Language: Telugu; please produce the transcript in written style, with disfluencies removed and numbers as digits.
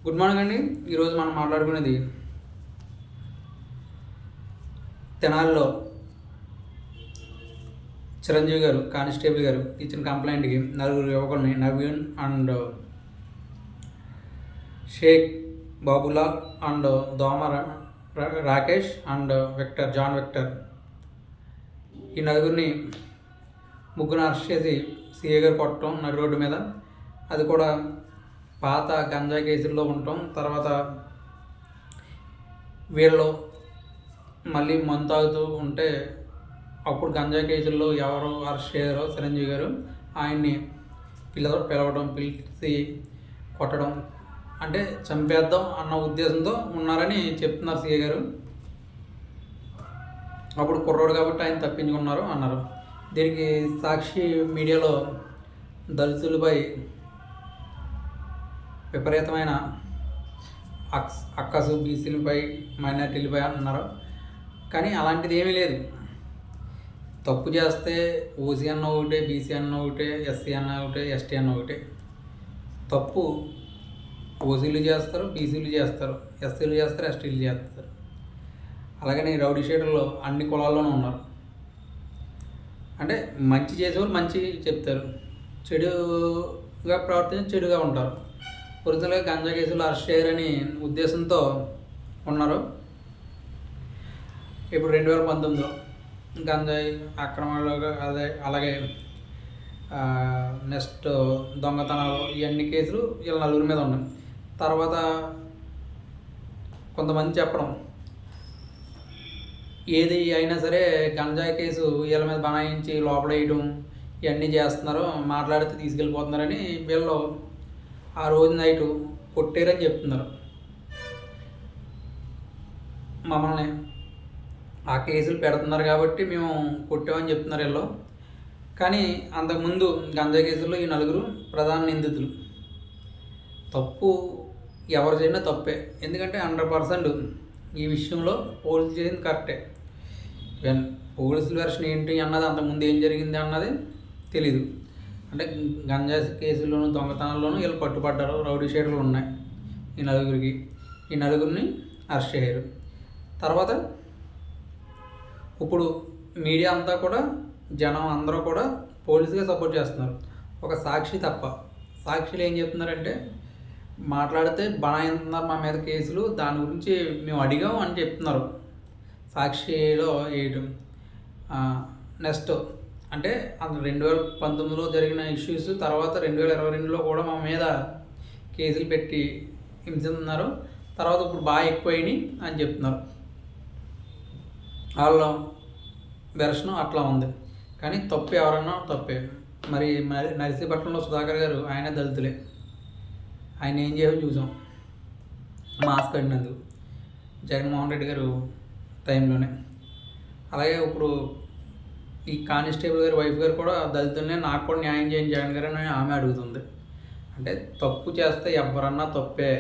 గుడ్ మార్నింగ్ అండి. ఈరోజు మనం మాట్లాడుకునేది తెనాలిలో చిరంజీవి గారు కానిస్టేబుల్ గారు ఇచ్చిన కంప్లైంట్కి నలుగురు యువకుల్ని నవీన్ అండ్ షేక్ బాబులాల్ అండ్ దోమ రాకేష్ అండ్ జాన్ విక్టర్ ఈ నలుగురిని ముగ్గురు అరెస్ట్ చేసి సిఏ గారు కొట్టడం నడి రోడ్డు మీద. అది కూడా పాత గంజా కేసుల్లో ఉండటం, తర్వాత వీళ్ళు మళ్ళీ మందు తాగుతూ ఉంటే అప్పుడు గంజా కేసుల్లో ఎవరు అరెస్ట్ చేయారో చిరంజీవి గారు ఆయన్ని పిలవడం, పిలిచి కొట్టడం, అంటే చంపేద్దాం అన్న ఉద్దేశంతో ఉన్నారని చెప్తున్నారు సిఏ గారు. అప్పుడు కుర్రోడు కాబట్టి ఆయన తప్పించుకున్నారు అన్నారు. దీనికి సాక్షి మీడియాలో దళితులపై విపరీతమైన అక్కసు, బీసీలపై, మైనార్టీలపై అన్నారు. కానీ అలాంటిది ఏమీ లేదు. తప్పు చేస్తే ఓసీ అన్న ఒకటే, బీసీ అన్న ఒకటే, ఎస్సీ అన్న ఒకటే, ఎస్టీ అన్న ఒకటే. తప్పు ఓసీలు చేస్తారు, బీసీలు చేస్తారు, ఎస్సీలు చేస్తారు, ఎస్టీలు చేస్తారు. అలాగని రౌడీ షీటర్లో అన్ని కులాల్లోనూ ఉన్నారు. అంటే మంచి చేసేవాళ్ళు మంచి చెప్తారు, చెడుగా ప్రవర్తించి చెడుగా ఉంటారు. ఒరిజినల్గా గంజా కేసులు అరెస్ట్ చేయరని ఉద్దేశంతో ఉన్నారు. ఇప్పుడు 2019లో గంజాయి అక్రమాలు, అలాగే నెక్స్ట్ దొంగతనాలు, ఇవన్నీ కేసులు వీళ్ళ నలుగురి మీద ఉన్నాయి. తర్వాత కొంతమంది చెప్పడం ఏది అయినా సరే గంజాయి కేసు వీళ్ళ మీద బనాయించి లోపడేయడం ఇవన్నీ చేస్తున్నారు, మాట్లాడితే తీసుకెళ్ళిపోతున్నారని వీళ్ళు ఆ రోజు నైటు కొట్టారని చెప్తున్నారు. మమ్మల్ని ఆ కేసులు పెడుతున్నారు కాబట్టి మేము కొట్టామని చెప్తున్నారు వీళ్ళు. కానీ అంతకుముందు గంజా కేసుల్లో ఈ నలుగురు ప్రధాన నిందితులు. తప్పు ఎవరు చేసినా తప్పే, ఎందుకంటే 100% ఈ విషయంలో పోలీసులు చేసింది కరెక్టే. పోలీసుల వెర్షన్ ఏంటి అన్నది, అంతకుముందు ఏం జరిగింది అన్నది తెలీదు. అంటే గంజా కేసుల్లోనూ దొంగతనాల్లోనూ వీళ్ళు పట్టుబడ్డారు, రౌడీ షీటర్లు ఉన్నాయి ఈ నలుగురికి. ఈ నలుగురిని అరెస్ట్ చేశారు. తర్వాత ఇప్పుడు మీడియా అంతా కూడా, జనం అందరూ కూడా పోలీసుగా సపోర్ట్ చేస్తున్నారు, ఒక సాక్షి తప్ప. సాక్షులు ఏం చెప్తున్నారంటే మాట్లాడితే బనాయిస్తున్నారు మా మీద కేసులు, దాని గురించి మేము అడిగాం అని చెప్తున్నారు సాక్షిలో వేయటం. నెక్స్ట్ అంటే 2019లో జరిగిన ఇష్యూస్, తర్వాత 2022లో కూడా మా మీద కేసులు పెట్టి హింసిస్తున్నారు. తర్వాత ఇప్పుడు బాగా ఎక్కువైనాయి అని చెప్తున్నారు. వాళ్ళ వెర్షన్ అట్లా ఉంది. కానీ తప్పు ఎవరన్నా తప్పే. మరి నర్సీపట్నంలో సుధాకర్ గారు ఆయన దళితులే, ఆయన ఏం చేయాలో చూసాం, మాస్క్ అడినందుకు జగన్మోహన్ రెడ్డి గారు టైంలోనే. అలాగే ఇప్పుడు ఈ కానిస్టేబుల్ గారి వైఫ్ గారు కూడా దళితులనే, నాకు కూడా న్యాయం చేయండి జగన్ గారు అని ఆమె అడుగుతుంది. అంటే తప్పు చేస్తే ఎవరన్నా తప్పే.